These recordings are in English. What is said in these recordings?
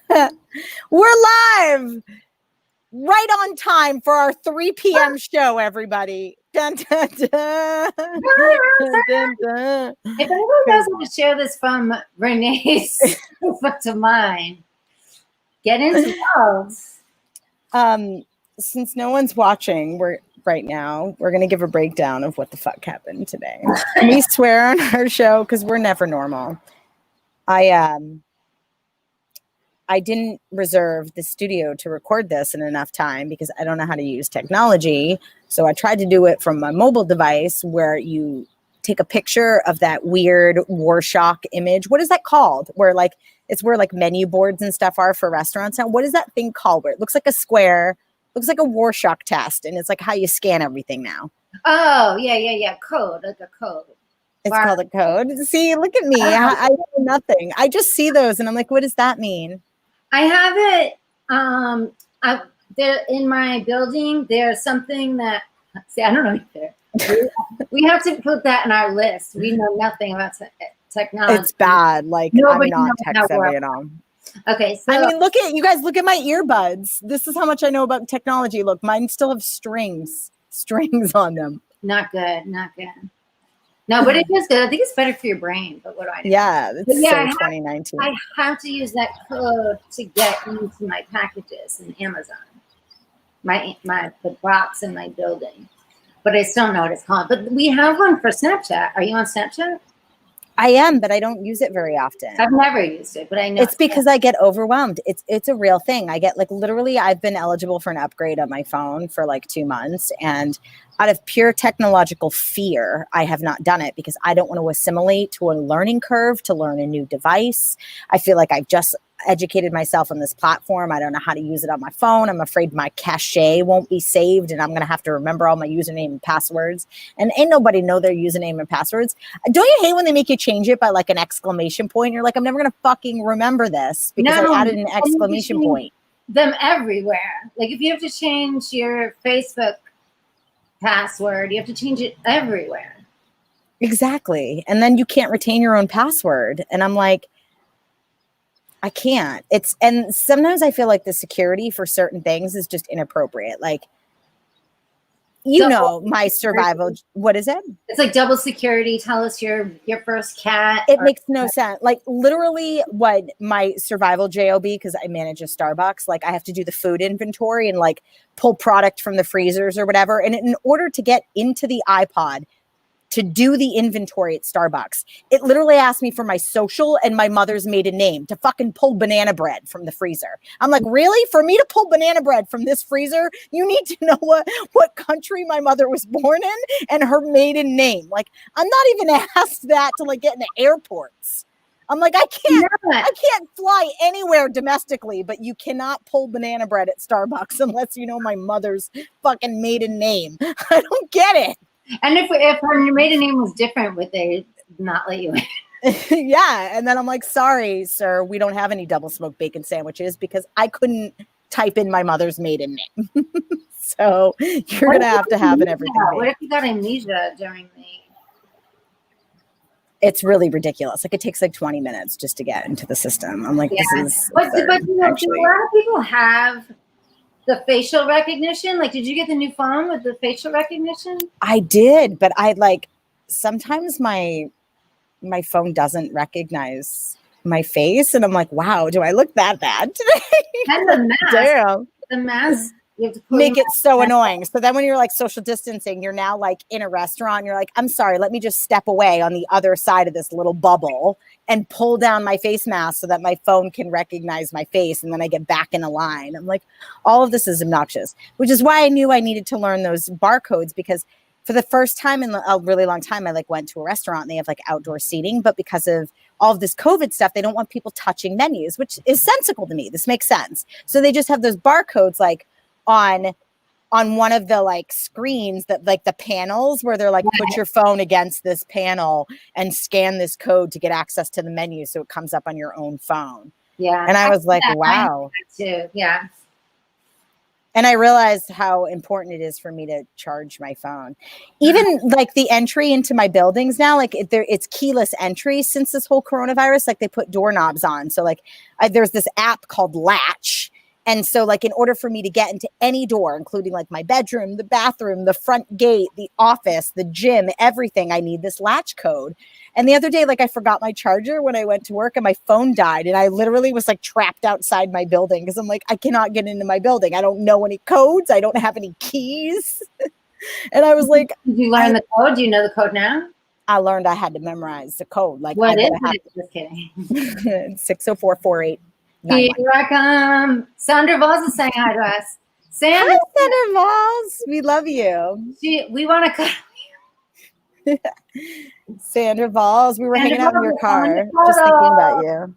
We're live right on time for our 3 p.m. show, everybody. Dun, dun, dun. Dun, dun, dun. If anyone knows how to share this from Renee's to mine, get into those. Since no one's watching, right now, we're going to give a breakdown of what the fuck happened today. We swear on our show because we're never normal. I didn't reserve the studio to record this in enough time because I don't know how to use technology. So I tried to do it from my mobile device where you take a picture of that weird Warshock image. What is that called? Where it's where menu boards and stuff are for restaurants now. What is that thing called? Where it looks like a square, looks like a Warshock test, and it's like how you scan everything now. Oh, yeah. Code, like a code. It's called a code. See, look at me. I know nothing. I just see those and I'm like, what does that mean? I have it there in my building. There's something that, see, I don't know either. We have to put that in our list. We know nothing about technology. It's bad. I'm not tech savvy at all. Okay, so I mean, look at my earbuds. This is how much I know about technology. Look, mine still have strings on them. Not good. No, but it is good. I think it's better for your brain. But what do I know? Yeah, it's 2019. I have to use that code to get into my packages in Amazon. The box in my building. But I still don't know what it's called. But we have one for Snapchat. Are you on Snapchat? I am, but I don't use it very often. I've never used it, but I know. It's because I get overwhelmed. It's a real thing. I get literally, I've been eligible for an upgrade on my phone for 2 months. And out of pure technological fear, I have not done it because I don't want to assimilate to a learning curve to learn a new device. I feel like I've just educated myself on this platform. I don't know how to use it on my phone. I'm afraid my cache won't be saved and I'm going to have to remember all my username and passwords. And ain't nobody know their username and passwords. Don't you hate when they make you change it by an exclamation point? You're like, I'm never going to fucking remember this because I added an exclamation point. Them everywhere. If you have to change your Facebook password, you have to change it everywhere. Exactly. And then you can't retain your own password. And I'm like, I can't. And sometimes I feel like the security for certain things is just inappropriate. My survival. What is it? It's like double security. Tell us your first cat. It makes no sense. Literally what my survival job, because I manage a Starbucks, I have to do the food inventory and pull product from the freezers or whatever. And in order to get into the iPod to do the inventory at Starbucks, it literally asked me for my social and my mother's maiden name to fucking pull banana bread from the freezer. I'm like, really? For me to pull banana bread from this freezer, you need to know what country my mother was born in and her maiden name. I'm not even asked that to get into airports. I'm like, I can't fly anywhere domestically, but you cannot pull banana bread at Starbucks unless you know my mother's fucking maiden name. I don't get it. And if her maiden name was different, would they not let you in? Yeah. And then I'm like, sorry, sir, we don't have any double smoked bacon sandwiches because I couldn't type in my mother's maiden name. So you're going to have an everything. What if you got amnesia during the... It's really ridiculous. It takes 20 minutes just to get into the system. I'm like, this is... But do a lot of people have the facial recognition? Did you get the new phone with the facial recognition? I did, but sometimes my phone doesn't my face, and I'm like, wow, do I look that bad today? And the mask. Damn. The mask. You have to make it so annoying. So then when you're social distancing, you're now in a restaurant, you're like, I'm sorry, let me just step away on the other side of this little bubble and pull down my face mask so that my phone can recognize my face. And then I get back in a line. I'm like, all of this is obnoxious, which is why I knew I needed to learn those barcodes, because for the first time in a really long time, I went to a restaurant and they have outdoor seating, but because of all of this COVID stuff, they don't want people touching menus, which is sensible to me. This makes sense. So they just have those barcodes on one of the screens that the panels where they're put your phone against this panel and scan this code to get access to the menu. So it comes up on your own phone. Yeah. And I was like, wow. Too. Yeah. And I realized how important it is for me to charge my phone. Even like the entry into my buildings now, like it's keyless entry since this whole coronavirus. Like they put doorknobs on. So like there's this app called Latch. And so like in order for me to get into any door, including like my bedroom, the bathroom, the front gate, the office, the gym, everything, I need this latch code. And the other day, like I forgot my charger when I went to work and my phone died. And I literally was like trapped outside my building because I'm like, I cannot get into my building. I don't know any codes. I don't have any keys. And I was like, did you learn the code? Do you know the code now? I learned I had to memorize the code. Like, what is it? Just kidding. 60448. Here I come. Sandra Voss is saying hi to us. Hi, Sandra Voss. We love you. We want to cut. Sandra Voss. We were hanging out in your car, just thinking about you.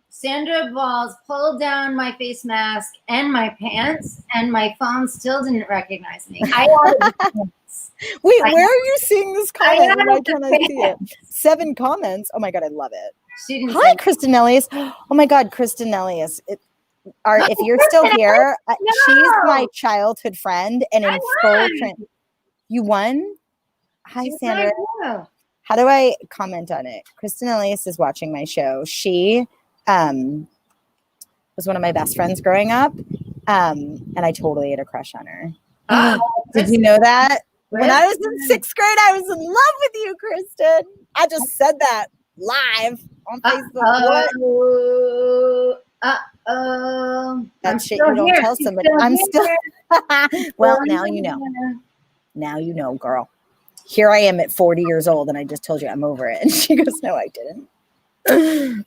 Sandra Voss pulled down my face mask and my pants, and my phone still didn't recognize me. Wait, where are you seeing this comment? Why can't I see it? 7 comments. Oh my God, I love it. Hi, Kristen Elias. Oh my God, Kristen Elias. If you're still here, she's my childhood friend, and in full you won. Hi, Sandra. How do I comment on it? Kristen Elias is watching my show. She was one of my best friends growing up, and I totally had a crush on her. Did you know that? When I was in 6th grade, I was in love with you, Kristen. I just said that live on Facebook. That shit you don't tell somebody. I'm still. Well, now you know. Now you know, girl. Here I am at 40 years old, and I just told you I'm over it. And she goes, no, I didn't.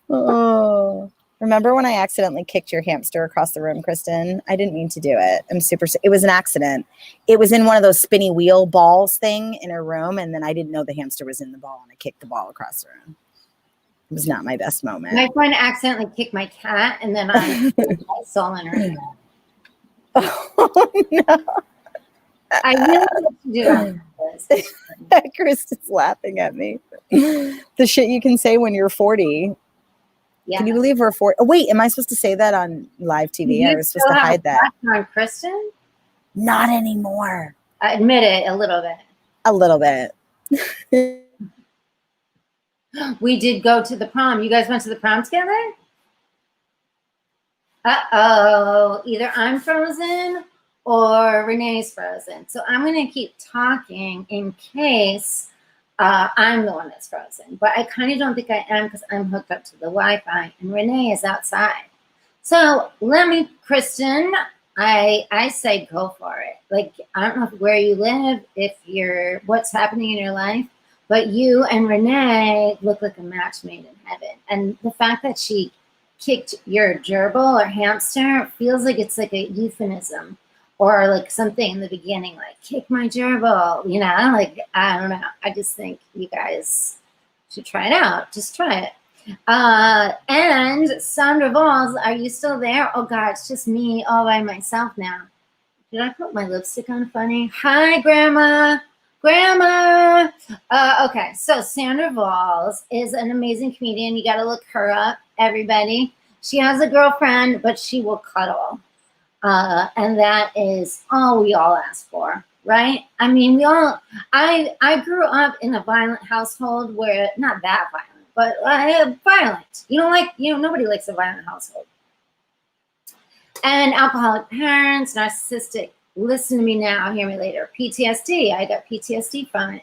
Oh. Remember when I accidentally kicked your hamster across the room, Kristen? I didn't mean to do it. It was an accident. It was in one of those spinny wheel balls thing in her room, and then I didn't know the hamster was in the ball, and I kicked the ball across the room. It was not my best moment. My friend accidentally kicked my cat, and then I saw in her. Oh, no. I really want to do that. Kristen's laughing at me. The shit you can say when you're 40. Yeah. Can you believe we're 40? Oh, wait, am I supposed to say that on live TV? I was supposed to hide that. On Kristen? Not anymore. I admit it, a little bit. A little bit. We did go to the prom. You guys went to the prom together? Uh-oh. Either I'm frozen or Renee's frozen. So I'm going to keep talking in case I'm the one that's frozen. But I kind of don't think I am because I'm hooked up to the Wi-Fi and Renee is outside. So Kristen, I say go for it. Like, I don't know where you live, what's happening in your life, but you and Renee look like a match made in heaven. And the fact that she kicked your gerbil or hamster feels like it's like a euphemism or like something in the beginning, like kick my gerbil, like, I don't know. I just think you guys should try it out. Just try it. And Sandra Voss, are you still there? Oh God, it's just me all by myself now. Did I put my lipstick on funny? Hi, Grandma. Okay, so Sandra Voss is an amazing comedian. You got to look her up, everybody. She has a girlfriend, but she will cuddle. And that is all we all ask for, right? I mean, I grew up in a violent household where, not that violent, but violent. Nobody likes a violent household. And alcoholic parents, narcissistic. Listen to me now, hear me later. PTSD, I got PTSD from it.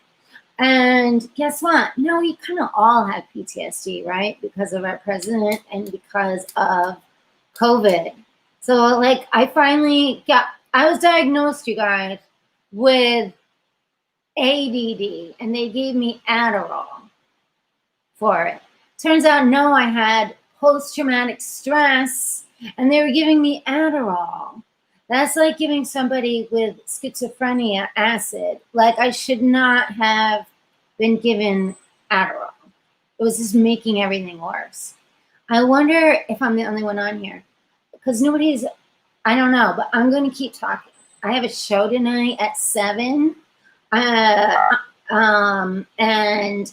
And guess what? No, we kind of all have PTSD, right? Because of our president and because of COVID. So like I was diagnosed, you guys, with ADD and they gave me Adderall for it. Turns out, no, I had post-traumatic stress and they were giving me Adderall. That's like giving somebody with schizophrenia acid. Like I should not have been given Adderall. It was just making everything worse. I wonder if I'm the only one on here. Because I don't know, but I'm going to keep talking. I have a show tonight at 7. And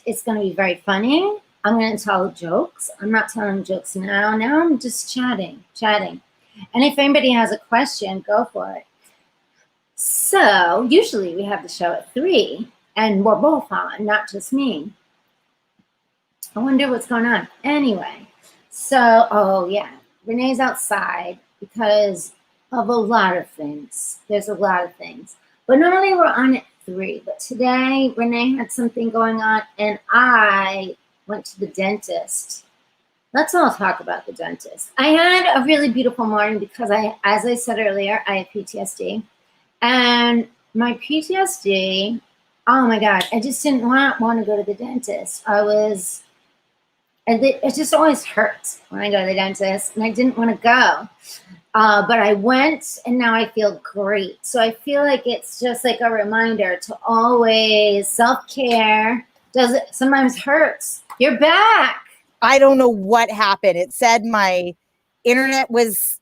it's going to be very funny. I'm going to tell jokes. I'm not telling jokes now. Now I'm just chatting. And if anybody has a question, go for it. So usually we have the show at 3 and we're both on, not just me. I wonder what's going on. Anyway, so, oh yeah, Renee's outside because of a lot of things. There's a lot of things. But normally we're on at 3, but today Renee had something going on and I went to the dentist. Let's all talk about the dentist. I had a really beautiful morning because as I said earlier, I have PTSD. And my PTSD, oh my God, I just didn't want to go to the dentist. It just always hurts when I go to the dentist, and I didn't want to go. But I went, and now I feel great. So I feel like it's just like a reminder to always self-care. Does it sometimes hurts? You're back. I don't know what happened. It said my internet was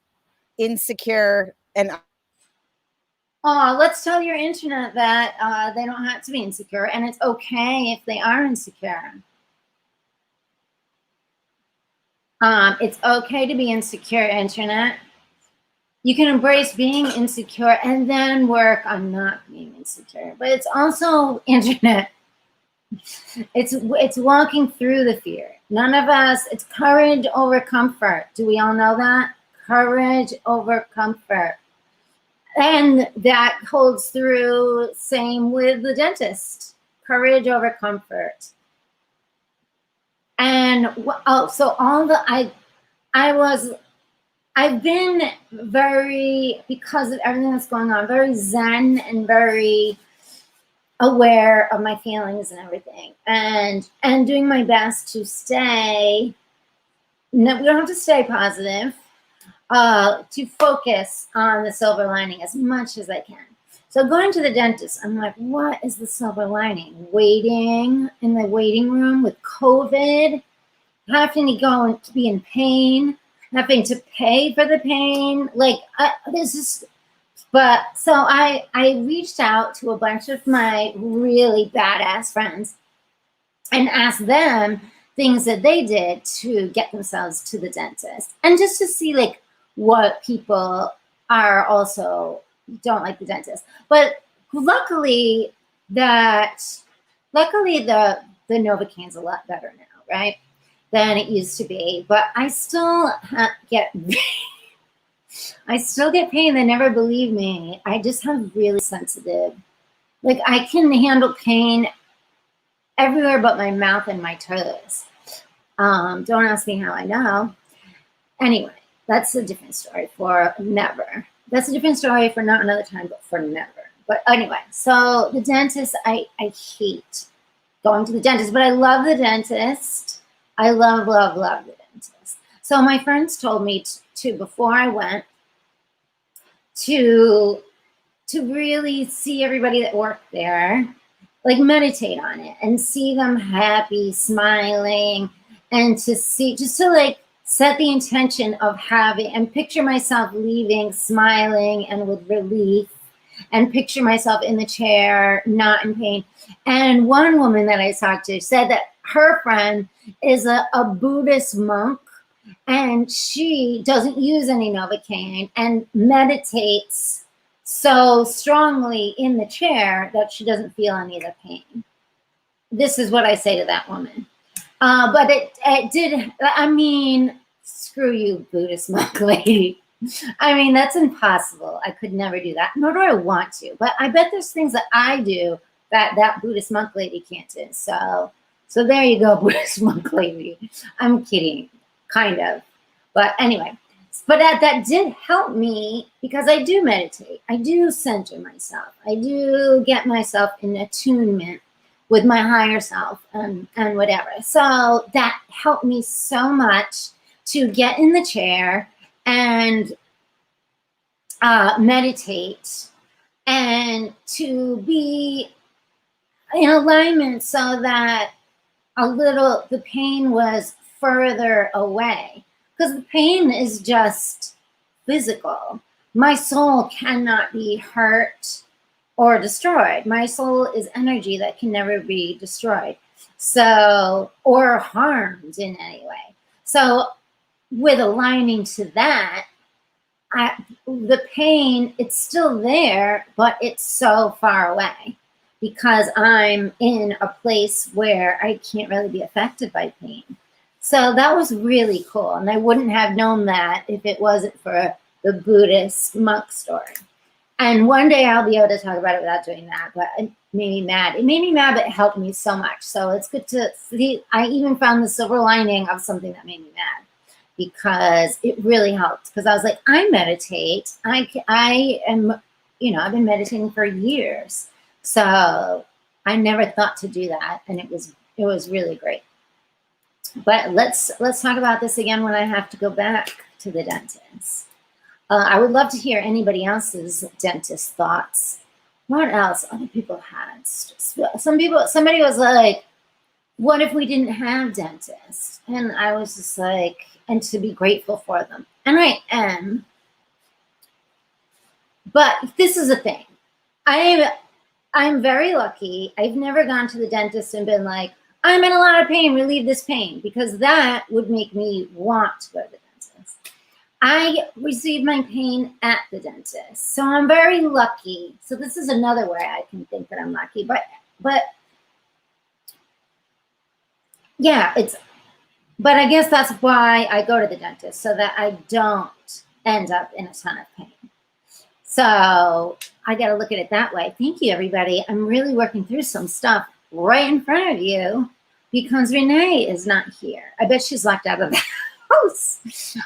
insecure and oh, let's tell your internet that they don't have to be insecure, and it's okay if they are insecure. It's okay to be insecure, internet. You can embrace being insecure and then work on not being insecure. But it's also, internet, it's walking through the fear. None of us, it's courage over comfort. Do we all know that? Courage over comfort. And that holds through, same with the dentist. Courage over comfort. And so I've been very, because of everything that's going on, very zen and very aware of my feelings and everything, and doing my best to stay. No, we don't have to stay positive. To focus on the silver lining as much as I can. So going to the dentist, I'm like, what is the silver lining? Waiting in the waiting room with COVID, having to go and to be in pain, having to pay for the pain. Like, this is, but so I reached out to a bunch of my really badass friends and asked them things that they did to get themselves to the dentist, and just to see like what people are also don't like the dentist. But luckily the Novocaine's a lot better now, right, than it used to be. But I still get pain. They never believe me. I just have really sensitive, like I can handle pain everywhere but my mouth and my toes. Don't ask me how I know. Anyway, that's a different story for never. That's a different story for not another time, but for never. But anyway, so the dentist, I hate going to the dentist, but I love the dentist. I love the dentist. So my friends told me to before I went, to really see everybody that worked there, like meditate on it and see them happy, smiling, and to see, just to like set the intention of having, and picture myself leaving smiling and with relief, and picture myself in the chair, not in pain. And one woman that I talked to said that her friend is a Buddhist monk, and she doesn't use any Novocaine and meditates so strongly in the chair that she doesn't feel any of the pain. This is what I say to that woman. But it did, I mean, screw you, Buddhist monk lady. I mean, that's impossible. I could never do that, nor do I want to. But I bet there's things that I do that Buddhist monk lady can't do. So there you go, Buddhist monk lady. I'm kidding, kind of. But anyway, but that did help me because I do meditate. I do center myself. I do get myself in attunement with my higher self and whatever. So that helped me so much to get in the chair and meditate and to be in alignment so that the pain was further away, because the pain is just physical. My soul cannot be hurt or destroyed. My soul is energy that can never be destroyed, so, or harmed in any way. So with aligning to that, the pain, it's still there, but it's so far away because I'm in a place where I can't really be affected by pain. So that was really cool. And I wouldn't have known that if it wasn't for the Buddhist monk story. And one day I'll be able to talk about it without doing that, but it made me mad. It made me mad, but it helped me so much. So it's good to see. I even found the silver lining of something that made me mad because it really helped. Because I was like, I meditate. I am, you know, I've been meditating for years. So I never thought to do that. And it was really great. But let's talk about this again when I have to go back to the dentist. I would love to hear anybody else's dentist thoughts. What else other people had? Somebody was like, what if we didn't have dentists? And I was just like, and to be grateful for them. And I am. But this is the thing. I'm very lucky. I've never gone to the dentist and been like, I'm in a lot of pain, relieve this pain, because that would make me want to go to the dentist. I received my pain at the dentist. So I'm very lucky. So this is another way I can think that I'm lucky. But yeah, but I guess that's why I go to the dentist, so that I don't end up in a ton of pain. So I got to look at it that way. Thank you, everybody. I'm really working through some stuff right in front of you because Renee is not here. I bet she's locked out of the house.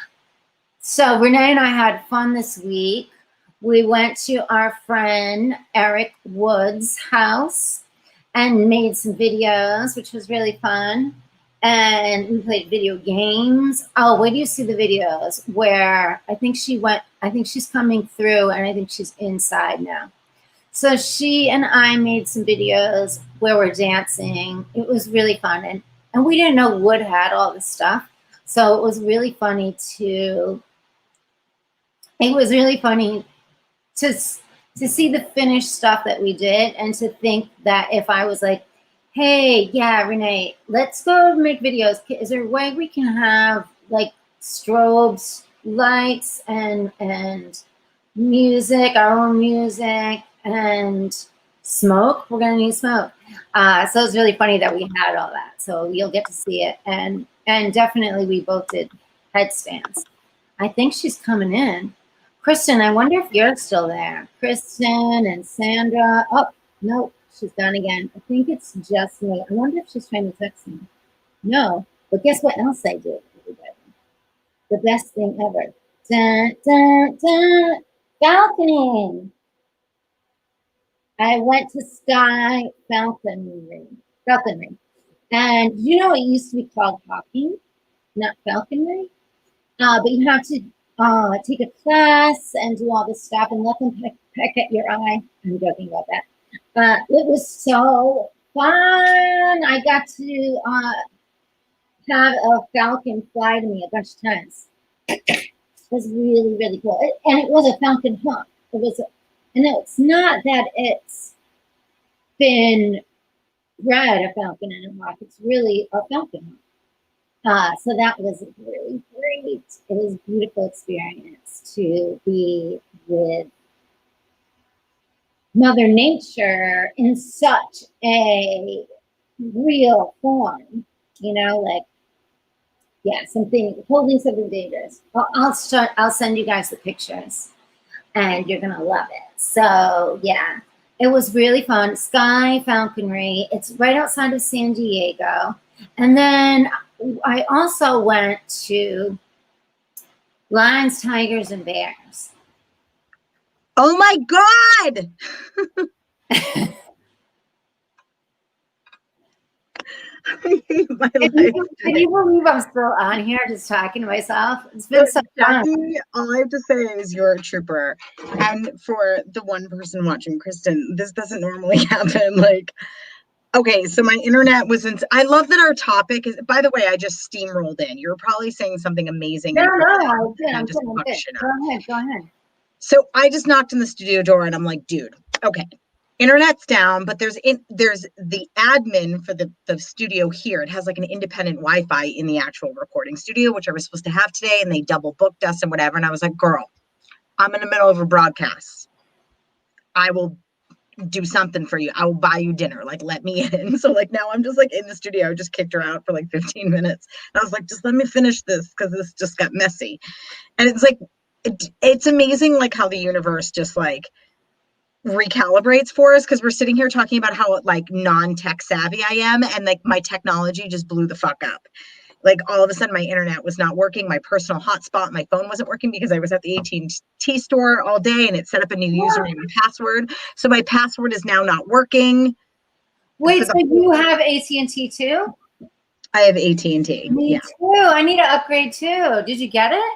So Renee and I had fun this week. We went to our friend Eric Wood's house and made some videos, which was really fun. And we played video games. Oh, wait do you see the videos where I think she's coming through and I think she's inside now. So she and I made some videos where we're dancing. It was really fun. And we didn't know Wood had all this stuff. So it was really funny to see the finished stuff that we did and to think that if I was like, hey, yeah, Renee, let's go make videos. Is there a way we can have like strobes, lights, and music, our own music, and smoke? We're gonna need smoke. So it's really funny that we had all that. So you'll get to see it. And definitely we both did headstands. I think she's coming in. Kristen, I wonder if you're still there. Kristen and Sandra. Oh, no, she's gone again. I think it's just me. I wonder if she's trying to text me. No, but guess what else I did, everybody? The best thing ever. Dun, dun, dun. Falconing. I went to Sky Falconry. And you know it used to be called hawking, not falconry. But you have to take a class and do all this stuff and let them peck at your eye. I'm joking about that. It was so fun. I got to have a falcon fly to me a bunch of times. It was really, really cool. And it was a falcon hawk. And it's not that it's been bred a falcon and a hawk. It's really a falcon hawk. So that was really great. It was a beautiful experience to be with Mother Nature in such a real form, you know, like, yeah, holding something dangerous. I'll send you guys the pictures and you're going to love it. So yeah, it was really fun. Sky Falconry. It's right outside of San Diego. And then I also went to lions, tigers, and bears. Oh my God. I hate my life. Can you believe I'm still on here just talking to myself? It's been so fun. All I have to say is you're a trooper. And for the one person watching, Kristen, this doesn't normally happen. Like, okay, so my internet wasn't. I love that our topic is. By the way, I just steamrolled in. You're probably saying something amazing. No, I did. I'm just go ahead. So I just knocked on the studio door, and I'm like, dude, okay, internet's down, but there's the admin for the studio here. It has like an independent Wi-Fi in the actual recording studio, which I was supposed to have today, and they double booked us and whatever. And I was like, girl, I'm in the middle of a broadcast. I will do something for you. I will buy you dinner. Like, let me in. So like now I'm just like in the studio. I just kicked her out for like 15 minutes. And I was like, just let me finish this because this just got messy. And it's like, it's amazing like how the universe just like recalibrates for us, because we're sitting here talking about how like non-tech savvy I am, and like my technology just blew the fuck up. Like all of a sudden my internet was not working, my personal hotspot, my phone wasn't working because I was at the AT&T store all day and it set up a new username and password. So my password is now not working. Wait, so you have AT&T too? I have AT&T. Me too. I need to upgrade too. Did you get it?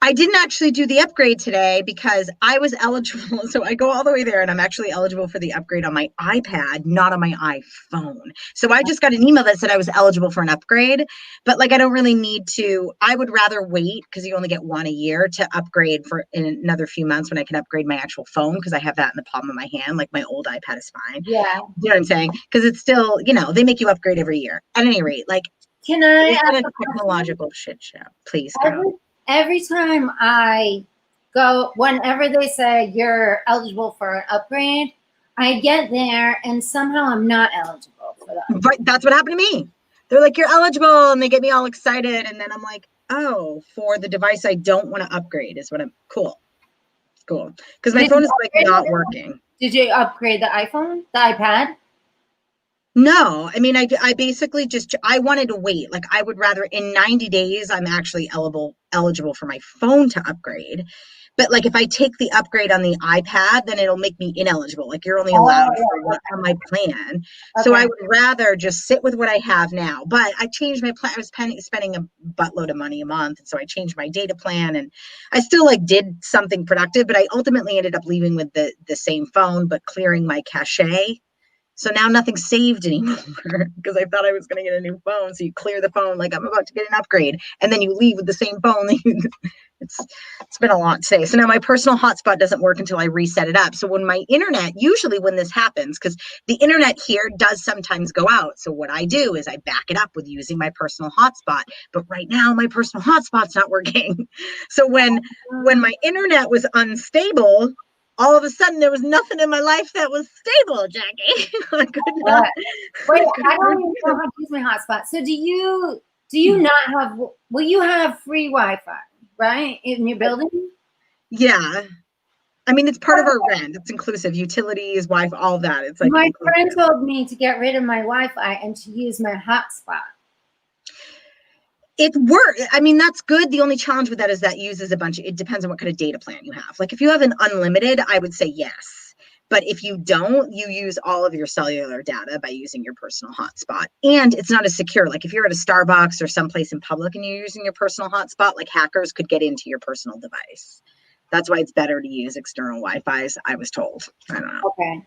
I didn't actually do the upgrade today because I was eligible. So I go all the way there and I'm actually eligible for the upgrade on my iPad, not on my iPhone. So I just got an email that said I was eligible for an upgrade, but like, I don't really need to. I would rather wait because you only get one a year to upgrade for in another few months when I can upgrade my actual phone, because I have that in the palm of my hand. Like my old iPad is fine. Yeah. You know what I'm saying? Because it's still, you know, they make you upgrade every year. At any rate, like, can I ask a technological shit show? Please go. Every time I go, whenever they say you're eligible for an upgrade, I get there and somehow I'm not eligible for that. Right, that's what happened to me. They're like, you're eligible, and they get me all excited, and then I'm like, oh, for the device I don't want to upgrade is what I'm cool. Because my phone is like not working. Did you upgrade the iPhone, the iPad? No, I mean, I basically just, I wanted to wait. Like, I would rather in 90 days, I'm actually eligible for my phone to upgrade. But like, if I take the upgrade on the iPad, then it'll make me ineligible. Like, you're only allowed for what's on my plan. Okay. So I would rather just sit with what I have now. But I changed my plan. I was spending a buttload of money a month. And so I changed my data plan, and I still like did something productive, but I ultimately ended up leaving with the same phone, but clearing my cache. So now nothing's saved anymore because I thought I was going to get a new phone. So you clear the phone like I'm about to get an upgrade, and then you leave with the same phone. It's been a lot today. So now my personal hotspot doesn't work until I reset it up. So when my internet, usually when this happens, because the internet here does sometimes go out. So what I do is I back it up with using my personal hotspot. But right now my personal hotspot's not working. So when my internet was unstable, all of a sudden there was nothing in my life that was stable, Jackie. I could not. Wait, I don't even know how to use my hotspot. So do you not have, well, you have free Wi-Fi, right? In your building? Yeah. I mean, it's part of our rent. It's inclusive. Utilities, Wi-Fi, all of that. It's like my friend told me to get rid of my Wi-Fi and to use my hotspot. It works. I mean, that's good. The only challenge with that is that uses it depends on what kind of data plan you have. Like if you have an unlimited, I would say yes. But if you don't, you use all of your cellular data by using your personal hotspot. And it's not as secure. Like if you're at a Starbucks or someplace in public and you're using your personal hotspot, like hackers could get into your personal device. That's why it's better to use external Wi-Fi's, I was told. I don't know. Okay.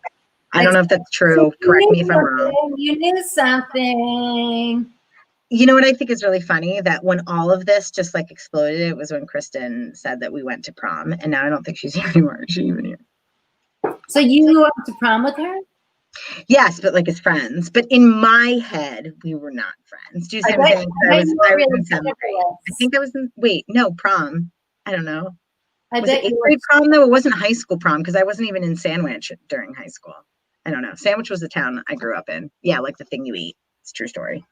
I don't know if that's true. Correct me if I'm wrong. You knew something. You know what I think is really funny? That when all of this just like exploded, it was when Kristen said that we went to prom, and now I don't think she's here anymore. Is she even here? So you went to prom with her? Yes, but like as friends. But in my head, we were not friends. Do you see what I'm saying? I was in seventh grade. I think that was prom. I don't know. Was it 8th grade prom though? It wasn't high school prom because I wasn't even in Sandwich during high school. I don't know. Sandwich was the town I grew up in. Yeah, like the thing you eat. It's a true story.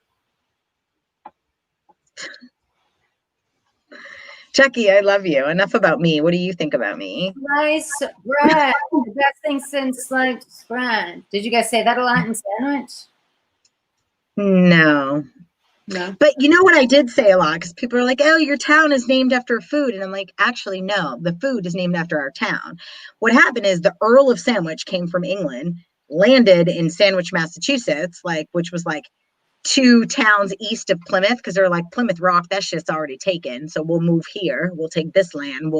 Jackie, I love you. Enough about me. What do you think about me? Nice bread. The best thing since sliced bread. Did you guys say that a lot in Sandwich? No. But you know what I did say a lot? Because people are like, oh, your town is named after food. And I'm like, actually, no, the food is named after our town. What happened is the Earl of Sandwich came from England, landed in Sandwich, Massachusetts, which was like 2 towns east of Plymouth, because they're like, Plymouth Rock, that shit's already taken. So we'll move here. We'll take this land.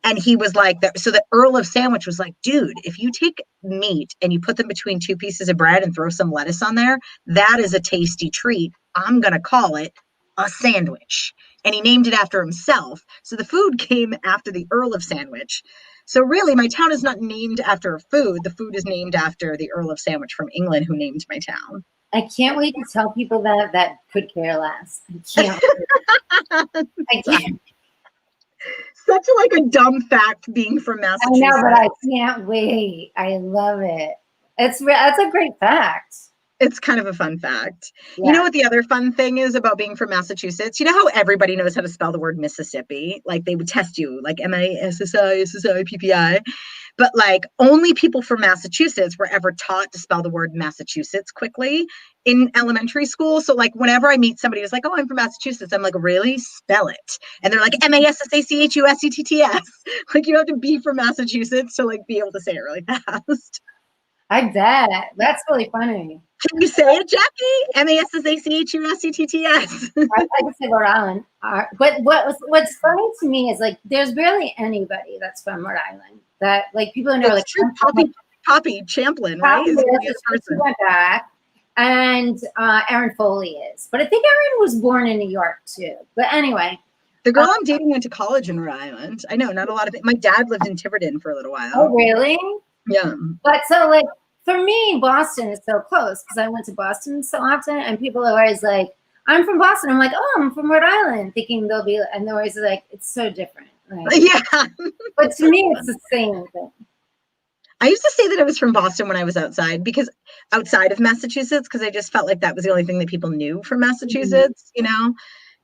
And he was like, so the Earl of Sandwich was like, dude, if you take meat and you put them between 2 pieces of bread and throw some lettuce on there, that is a tasty treat. I'm going to call it a sandwich. And he named it after himself. So the food came after the Earl of Sandwich. So really, my town is not named after a food. The food is named after the Earl of Sandwich from England, who named my town. I can't wait to tell people that could care less. I can't. I can't. such like a dumb fact being from I Massachusetts. know, but I can't wait. I love it. That's a great fact. It's kind of a fun fact. Yeah. You know what the other fun thing is about being from Massachusetts? You know how everybody knows how to spell the word Mississippi? Like they would test you like MISSISSIPPI. But like only people from Massachusetts were ever taught to spell the word Massachusetts quickly in elementary school. So like whenever I meet somebody who's like, oh, I'm from Massachusetts, I'm like, really? Spell it. And they're like MASSACHUSETTS. Like you have to be from Massachusetts to like be able to say it really fast. I bet. That's really funny. Can you say it, Jackie? MASSACHUSETTS. I can say Rhode Island. But what's funny to me is like there's barely anybody that's from Rhode Island. That like people know like true. Poppy Champlin, right? Is the person. Went back, and Erin Foley is. But I think Erin was born in New York too. But anyway. The girl I'm dating went to college in Rhode Island. I know, not a lot of it. My dad lived in Tiverton for a little while. Oh, really? Yeah. But so like for me, Boston is so close because I went to Boston so often, and people are always like, "I'm from Boston." I'm like, "Oh, I'm from Rhode Island," thinking they'll be, and they're always like, "It's so different." Like, yeah. But to me, it's the same thing. I used to say that I was from Boston when I was outside of Massachusetts, because I just felt like that was the only thing that people knew from Massachusetts, you know?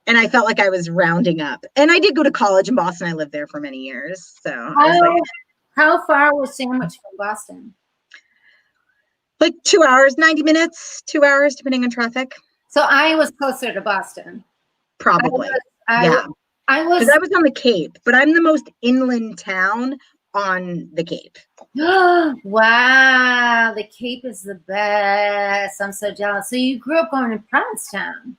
And I felt like I was rounding up. And I did go to college in Boston. I lived there for many years. So how far was Sandwich from Boston? Like 2 hours, 90 minutes, 2 hours, depending on traffic. So I was closer to Boston. Probably. I was on the Cape, but I'm the most inland town on the Cape. Wow, the Cape is the best. I'm so jealous. So you grew up going to Provincetown.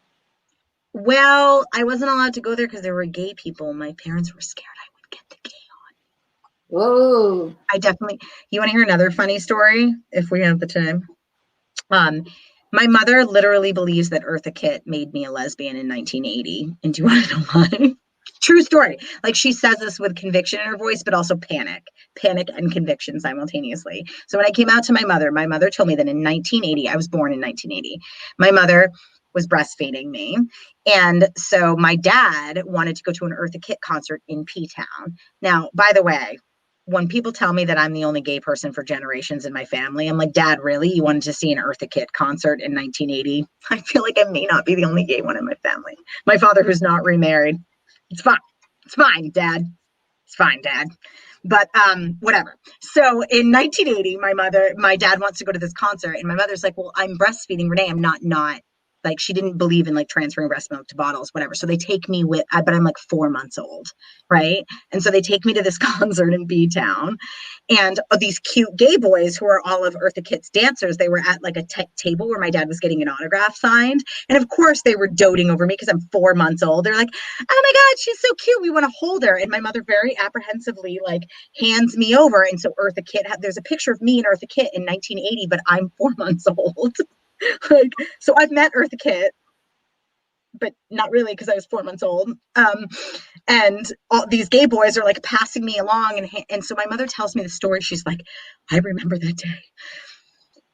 Well, I wasn't allowed to go there because there were gay people. My parents were scared I would get the gay on. Oh, You want to hear another funny story if we have the time? My mother literally believes that Eartha Kitt made me a lesbian in 1980. And do you want to know why? True story. Like she says this with conviction in her voice, but also panic and conviction simultaneously. So when I came out to my mother told me that in 1980, I was born in 1980. My mother was breastfeeding me. And so my dad wanted to go to an Eartha Kitt concert in P-Town. Now, by the way, when people tell me that I'm the only gay person for generations in my family, I'm like, Dad, really? You wanted to see an Eartha Kitt concert in 1980? I feel like I may not be the only gay one in my family. My father, who's not remarried. It's fine. It's fine, Dad. It's fine, Dad. But whatever. So in 1980, my dad wants to go to this concert, and my mother's like, well, I'm breastfeeding Renee. I'm not like, she didn't believe in like transferring breast milk to bottles, whatever. So they take me but I'm like 4 months old. Right. And so they take me to this concert in B-Town, and these cute gay boys who are all of Eartha Kitt's dancers, they were at like a table where my dad was getting an autograph signed. And of course they were doting over me because I'm 4 months old. They're like, oh my God, she's so cute. We want to hold her. And my mother very apprehensively like hands me over. And so Eartha Kitt, there's a picture of me and Eartha Kitt in 1980, but I'm 4 months old. Like, so I've met Eartha Kitt, but not really because I was 4 months old. And all these gay boys are like passing me along. And so my mother tells me the story. She's like, I remember that day.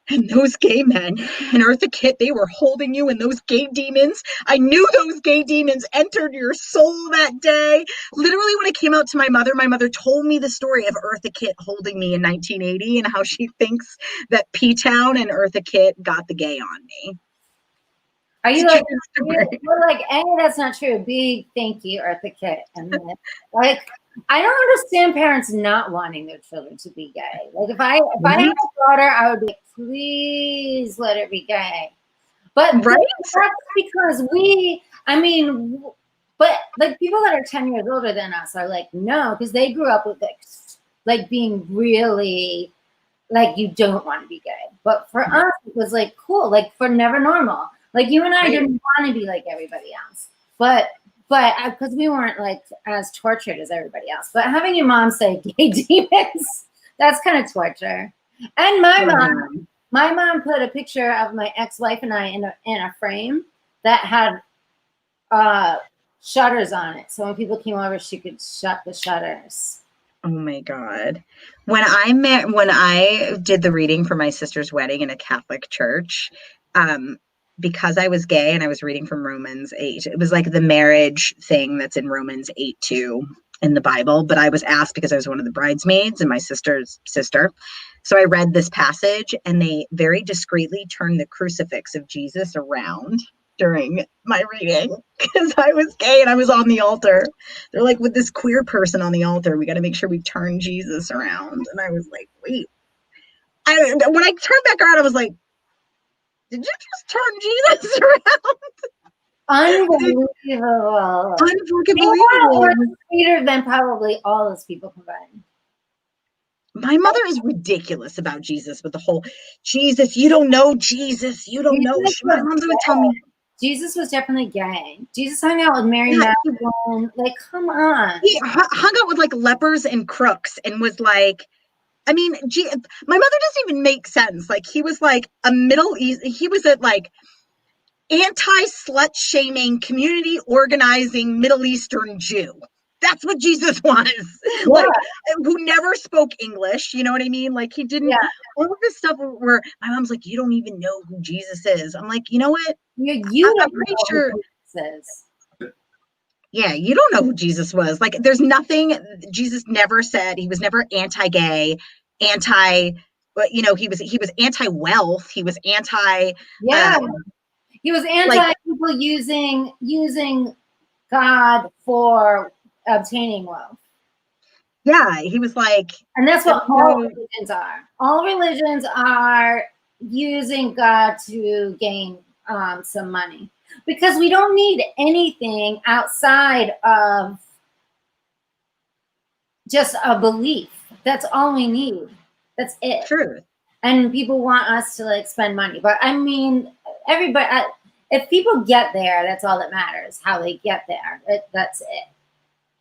And those gay men and Eartha Kitt, they were holding you, and those gay demons, I knew those gay demons entered your soul that day. Literally, when I came out to my mother told me the story of Eartha Kitt holding me in 1980 and how she thinks that P-Town and Eartha Kitt got the gay on me. Are you like, you're like, A, that's not true. B, thank you, Eartha Kitt. And then, like, I don't understand parents not wanting their children to be gay. Like if I had a daughter, I would be like, please let it be gay. But right? That's because but like people that are 10 years older than us are like, no, because they grew up with like being really like you don't want to be gay. But for us, it was like cool, like for never normal. Like you and I didn't want to be like everybody else. But because we weren't like as tortured as everybody else. But having your mom say gay demons, that's kind of torture. And my mom put a picture of my ex-wife and I in a frame that had shutters on it. So when people came over, she could shut the shutters. Oh my God. When I did the reading for my sister's wedding in a Catholic church, because I was gay and I was reading from Romans 8, it was like the marriage thing that's in Romans 8:2. in the Bible, but I was asked because I was one of the bridesmaids and my sister's sister. So I read this passage and they very discreetly turned the crucifix of Jesus around during my reading because I was gay and I was on the altar. They're like, with this queer person on the altar, we got to make sure we turn Jesus around. And I was like, wait. When I turned back around, I was like, did you just turn Jesus around? Unbelievable. Unbelievable. Sweeter than probably all those people combined. My mother is ridiculous about Jesus with the whole Jesus, you don't know Jesus, you don't know. My mom would tell me Jesus was definitely gay. Jesus hung out with Mary Magdalene. Like, come on. He hung out with like lepers and crooks and was like, I mean, my mother doesn't even make sense. Like he was like a Middle East, he was a like anti-slut shaming, community organizing Middle Eastern Jew. That's what Jesus was. Yeah. Like, who never spoke English, you know what I mean? Like he didn't, all of this stuff where my mom's like, you don't even know who Jesus is. I'm like, you know what? I'm pretty sure. Yeah, you don't know who Jesus was. Like, there's nothing, Jesus never said, he was never anti-gay, but you know, he was anti-wealth, he was anti, he was anti people using God for obtaining wealth. Yeah, he was like, and that's what all religions are. All religions are using God to gain some money, because we don't need anything outside of just a belief. That's all we need. That's it. Truth. And people want us to like spend money, but I mean, everybody. If people get there, that's all that matters. How they get there. That's it.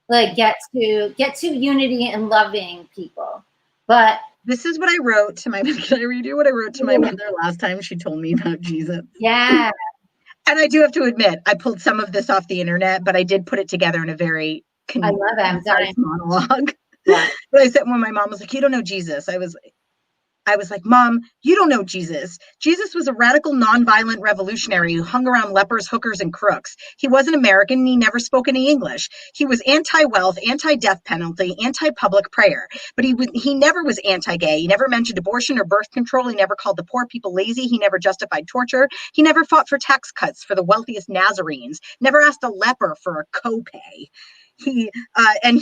Like get to unity and loving people. But this is what I wrote to my. Can I read you what I wrote to my mother last time she told me about Jesus? Yeah. And I do have to admit, I pulled some of this off the internet, but I did put it together in a very concise monologue. Yeah. But I said when my mom was like, "You don't know Jesus," I was like, Mom, you don't know Jesus. Jesus was a radical, nonviolent revolutionary who hung around lepers, hookers, and crooks. He wasn't American, and he never spoke any English. He was anti-wealth, anti-death penalty, anti-public prayer. But he never was anti-gay. He never mentioned abortion or birth control. He never called the poor people lazy. He never justified torture. He never fought for tax cuts for the wealthiest Nazarenes. Never asked a leper for a copay. He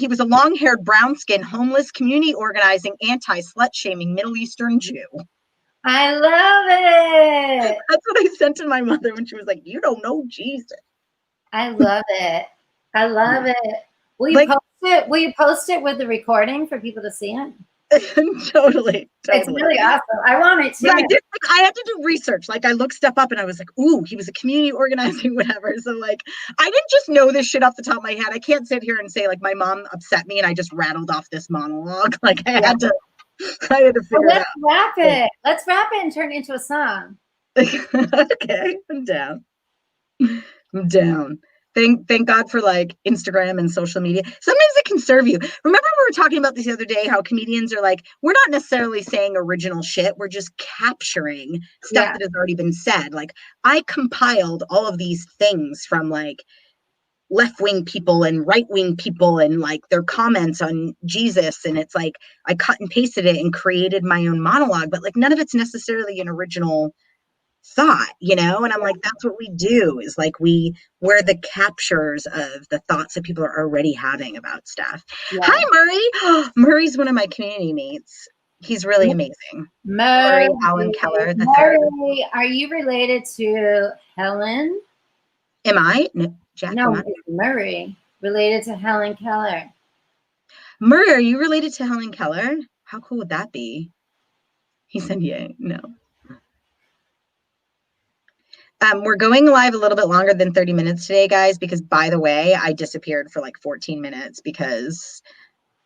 was a long-haired, brown-skinned, homeless, community organizing, anti-slut-shaming Middle Eastern Jew. I love it. That's what I sent to my mother when she was like, "You don't know Jesus." I love it. I love it. Will you post it? Will you post it with the recording for people to see it? Totally. It's really awesome. I want it too. But I had to do research. Like I looked stuff up and I was like, ooh, he was a community organizing, whatever. So like, I didn't just know this shit off the top of my head. I can't sit here and say like my mom upset me and I just rattled off this monologue. Like I had to figure it out. Wrap it. Let's wrap it and turn it into a song. Okay, I'm down. I'm down. Thank God for like Instagram and social media. Sometimes it can serve you. Remember we were talking about this the other day, how comedians are like, we're not necessarily saying original shit. We're just capturing stuff that has already been said. Like I compiled all of these things from like left-wing people and right-wing people and like their comments on Jesus. And it's like, I cut and pasted it and created my own monologue, but like none of it's necessarily an original thought, you know? And I'm like, that's what we do, is like we're the captures of the thoughts that people are already having about stuff. Hi, Murray. Murray's one of my community mates. He's really amazing. Murray Allen Keller the third. Are you related to Helen? Am I? No, Jack, no, Murray related to Helen Keller. Murray, are you related to Helen Keller? How cool would that be? He said, yeah, no. We're going live a little bit longer than 30 minutes today, guys, because by the way, I disappeared for like 14 minutes because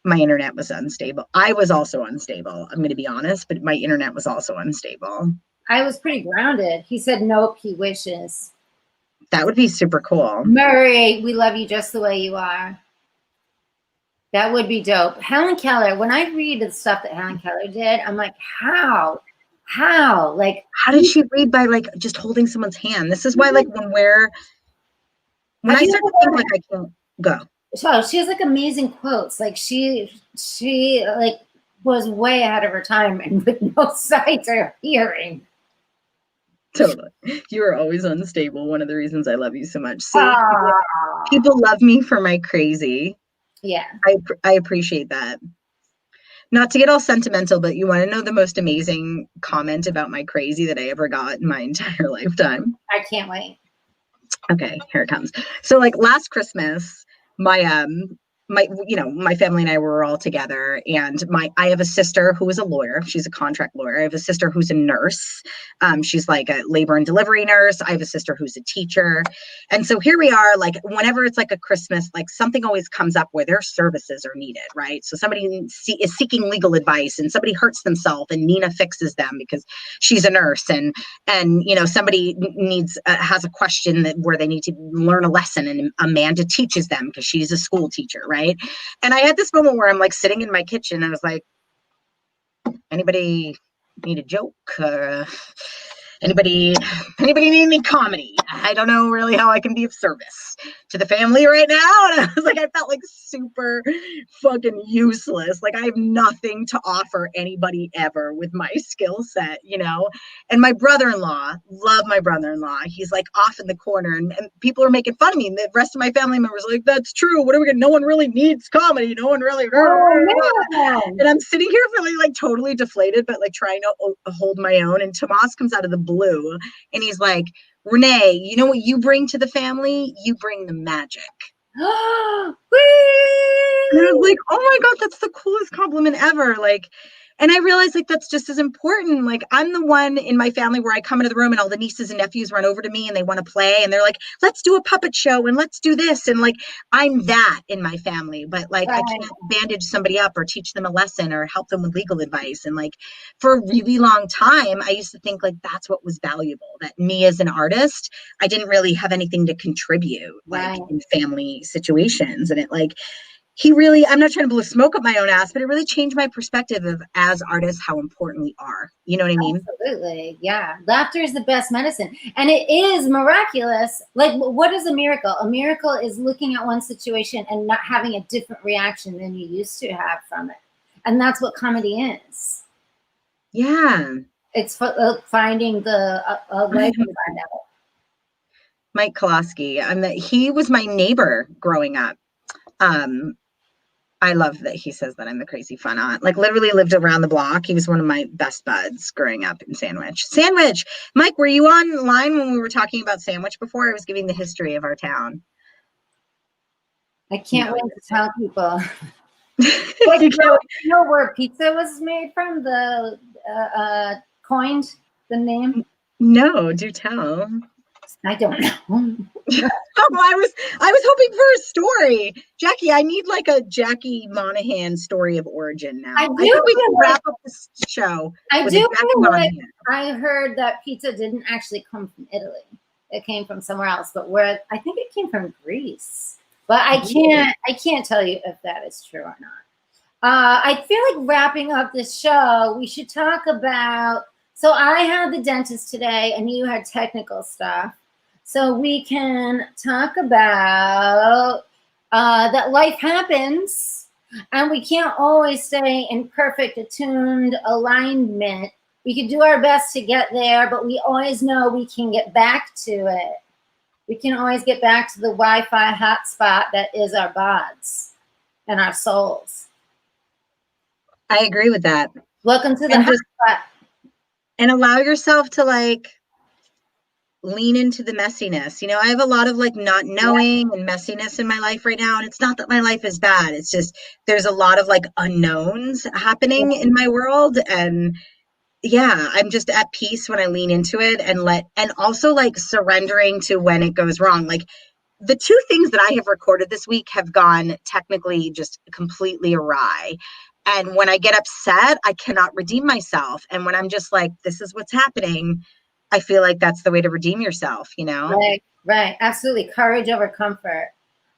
my internet was unstable. I was also unstable. I'm going to be honest, but my internet was also unstable. I was pretty grounded. He said, nope, he wishes. That would be super cool. Murray, we love you just the way you are. That would be dope. Helen Keller, when I read the stuff that Helen Keller did, I'm like, how? Like, how did she read by like just holding someone's hand? This is why, like, when I start to think like I can't go. So she has like amazing quotes. Like she like was way ahead of her time and with no sight or hearing. Totally. You are always unstable. One of the reasons I love you so much. See, Ah, people love me for my crazy. yeah. I appreciate that. Not to get all sentimental, but you want to know the most amazing comment about my crazy that I ever got in my entire lifetime? I can't wait. Okay, here it comes. So like last Christmas, my family and I were all together, and I have a sister who is a lawyer. She's a contract lawyer. I have a sister who's a nurse. She's like a labor and delivery nurse. I have a sister who's a teacher. And so here we are, like whenever it's like a Christmas, like something always comes up where their services are needed, right? So somebody is seeking legal advice and somebody hurts themselves and Nina fixes them because she's a nurse, and somebody needs has a question where they need to learn a lesson, and Amanda teaches them because she's a school teacher, right? And I had this moment where I'm like sitting in my kitchen and I was like, anybody need a joke? Anybody need any comedy? I don't know really how I can be of service to the family right now. And I was like, I felt like super fucking useless. Like I have nothing to offer anybody ever with my skill set, And my brother-in-law, love my brother-in-law. He's like off in the corner and people are making fun of me. And the rest of my family members are like, that's true. What are we gonna, no one really needs comedy. No one really. And I'm sitting here feeling like totally deflated, but like trying to hold my own. And Tomas comes out of the blue and he's like, Renee, you know what you bring to the family? You bring the magic. And I was like, oh my God, that's the coolest compliment ever. Like, and I realized like that's just as important. Like I'm the one in my family where I come into the room and all the nieces and nephews run over to me and they want to play and they're like, let's do a puppet show and let's do this. And like, I'm that in my family, but like I can't bandage somebody up or teach them a lesson or help them with legal advice. And like for a really long time, I used to think like that's what was valuable, that me as an artist, I didn't really have anything to contribute like in family situations. And it like, I'm not trying to blow smoke up my own ass, but it really changed my perspective of as artists, how important we are. You know what I mean? Absolutely. Yeah. Laughter is the best medicine. And it is miraculous. Like, what is a miracle? A miracle is looking at one situation and not having a different reaction than you used to have from it. And that's what comedy is. Yeah. It's finding the life inside of it. Mike Koloski. He was my neighbor growing up. I love that he says that I'm the crazy fun aunt. Like literally lived around the block. He was one of my best buds growing up in Sandwich. Mike, were you online when we were talking about Sandwich before? I was giving the history of our town. I can't wait to tell people. Like, you know where pizza was made from? The coined the name? No, do tell. I don't know. I was hoping for a story. Jackie, I need like a Jackie Monahan story of origin now. I think we can wrap up this show. I heard that pizza didn't actually come from Italy. It came from somewhere else, but I think it came from Greece. But I can't tell you if that is true or not. I feel like wrapping up this show, we should talk about. So I had the dentist today, and you had technical stuff. So we can talk about that life happens, and we can't always stay in perfect attuned alignment. We can do our best to get there, but we always know we can get back to it. We can always get back to the Wi-Fi hotspot that is our bods and our souls. I agree with that. Welcome to the hotspot. And allow yourself to like lean into the messiness. I have a lot of like not knowing and messiness in my life right now. And it's not that my life is bad. It's just there's a lot of like unknowns happening in my world. And yeah, I'm just at peace when I lean into it and also like surrendering to when it goes wrong. Like the two things that I have recorded this week have gone technically just completely awry. And when I get upset, I cannot redeem myself. And when I'm just like, this is what's happening, I feel like that's the way to redeem yourself, Right. Absolutely. Courage over comfort.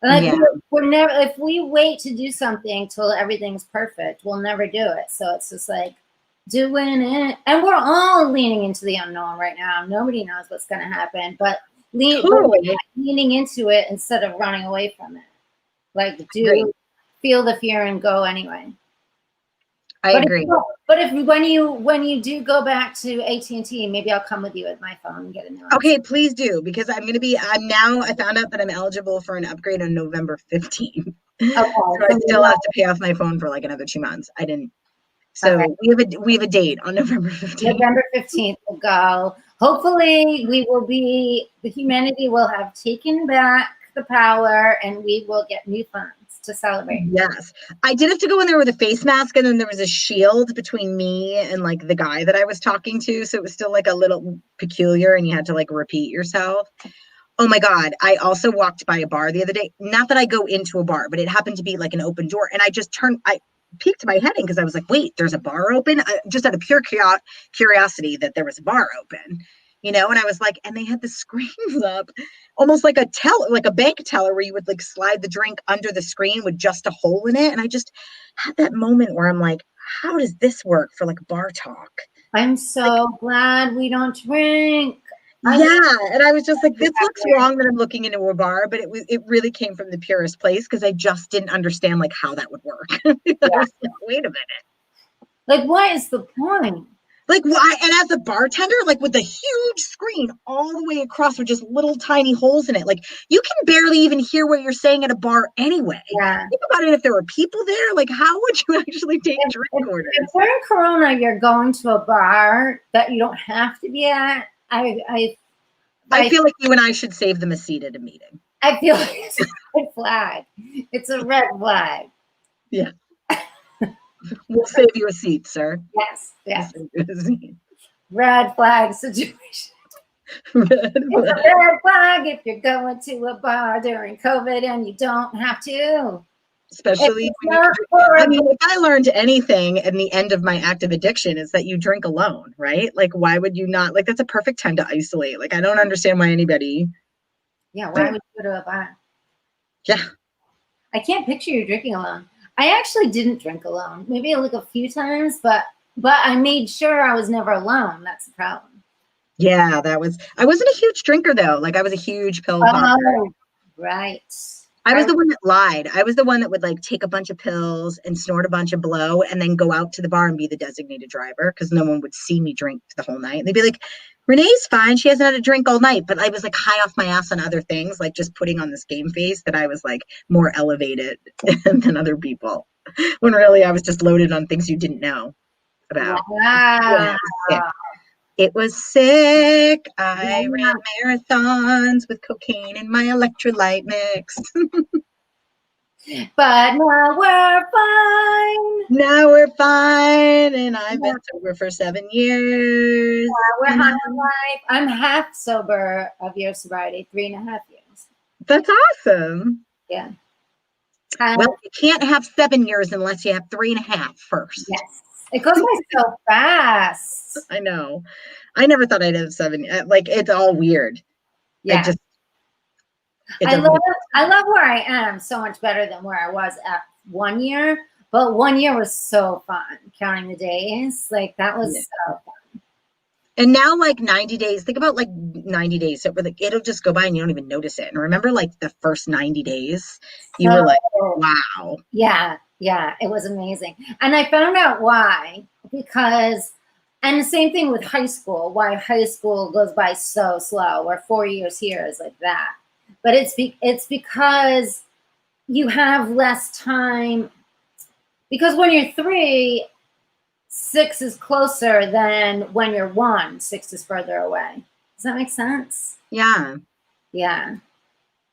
Like we're never, if we wait to do something till everything's perfect, we'll never do it. So it's just like doing it. And we're all leaning into the unknown right now. Nobody knows what's going to happen, but leaning into it instead of running away from it. Like, Agree. feel the fear and go anyway. I agree. When you do go back to AT&T, maybe I'll come with you with my phone and get a new one. Okay, please do, because I found out that I'm eligible for an upgrade on November 15th. Okay, So I still have to pay off my phone for like another 2 months. I didn't. So okay. we have a date on November 15th. November 15th will go. Hopefully the humanity will have taken back the power and we will get new funds to celebrate. Yes. I did have to go in there with a face mask, and then there was a shield between me and like the guy that I was talking to. So it was still like a little peculiar, and you had to like repeat yourself. Oh my God. I also walked by a bar the other day. Not that I go into a bar, but it happened to be like an open door. And I peeked my head in because I was like, wait, there's a bar open? Just out of pure curiosity that there was a bar open, and I was like, and they had the screens up, almost like a bank teller where you would like slide the drink under the screen with just a hole in it. And I just had that moment where I'm like, how does this work for like bar talk? I'm so glad we don't drink. And I was just like, this looks wrong that I'm looking into a bar, but it really came from the purest place because I just didn't understand like how that would work. I was like, wait a minute. Like, what is the point? Like, why? And as a bartender, like with a huge screen all the way across with just little tiny holes in it, like you can barely even hear what you're saying at a bar anyway. Yeah. Think about it. If there were people there, like how would you actually take drink orders? If during Corona you're going to a bar that you don't have to be at, I feel like you and I should save them a seat at a meeting. I feel like it's a red flag. It's a red flag. Yeah. We'll save you a seat, sir. Yes. Seat. Red flag situation. It's a red flag if you're going to a bar during COVID and you don't have to. Especially if I learned anything at the end of my active addiction is that you drink alone, right? Like, why would you not? Like, that's a perfect time to isolate. Like, I don't understand why anybody. Yeah, why would you go to a bar? Yeah. I can't picture you drinking alone. I actually didn't drink alone. Maybe like a few times, but I made sure I was never alone. That's the problem. Yeah, I wasn't a huge drinker though. Like I was a huge pill popper. Oh, right. I was the one that lied. I was the one that would like take a bunch of pills and snort a bunch of blow and then go out to the bar and be the designated driver because no one would see me drink the whole night. And they'd be like, Renee's fine. She hasn't had a drink all night. But I was like high off my ass on other things, like just putting on this game face that I was like more elevated than other people. When really I was just loaded on things you didn't know about. Wow. Yeah. It was sick. I ran marathons with cocaine in my electrolyte mix. But now we're fine. Now we're fine. And I've been sober for 7 years. We're high on life. I'm half sober of your sobriety, 3.5 years. That's awesome. Yeah. Well, you can't have 7 years unless you have 3.5 first. Yes. It goes by so fast. I know. I never thought I'd have 7. Like, it's all weird. Yeah. I love where I am so much better than where I was at 1 year. But 1 year was so fun, counting the days. Like, that was so fun. And now, like 90 days, think about like 90 days. So like, it'll just go by and you don't even notice it. And remember, like the first 90 days, you were like, wow. Yeah. Yeah. It was amazing. And I found out why. Because, and the same thing with high school, why high school goes by so slow, or 4 years here is like that. But it's because you have less time. Because when you're 3, 6 is closer than when you're 1. 6 is further away. Does that make sense? Yeah. Yeah.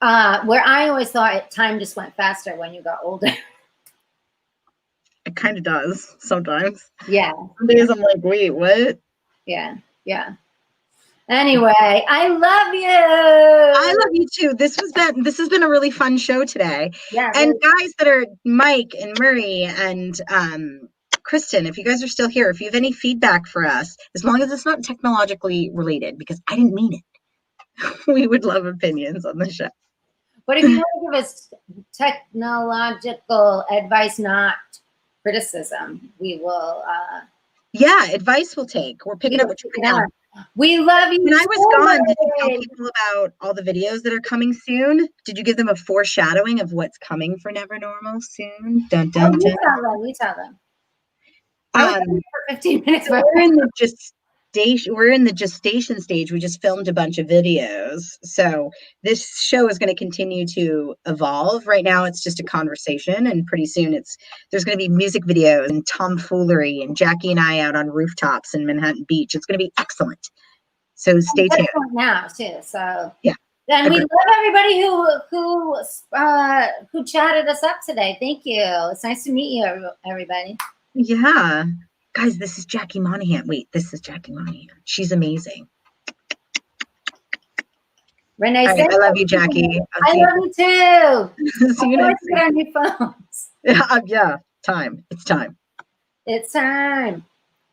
Where I always thought time just went faster when you got older. It kind of does sometimes. Yeah. Some days I'm like, wait, what? Yeah. Yeah. Anyway, I love you. I love you too. This has been a really fun show today. Yeah. And guys that are Mike and Murray and Kristen, if you guys are still here, if you have any feedback for us, as long as it's not technologically related, because I didn't mean it, we would love opinions on the show. But if you want to give us technological advice, not criticism, we will. Yeah, advice we'll take. We're picking up what you're picking up. We love you. When I was so gone, did you tell much. people about all the videos that are coming soon? Did you give them a foreshadowing of what's coming for Never Normal soon? Dun, Oh, dun, you dun. tell them. You tell them. I was Um, for 15 minutes. so we're in the gestation stage. We just filmed a bunch of videos. So this show is going to continue to evolve. Right now it's just a conversation, and pretty soon there's going to be music videos and tomfoolery and Jackie and I out on rooftops in Manhattan Beach. It's going to be excellent. So stay tuned. Now too. So Yeah. And we Agreed. love everybody who chatted us up today. Thank you. It's nice to meet you, everybody. Yeah. Guys, this is Jackie Monahan. Wait, this is Jackie Monahan. She's amazing. Renee, All right, I love you, Jackie. I love you too. See you next Get on your phones. Yeah, time. It's time. It's time.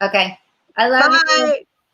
Okay. I love you. Bye.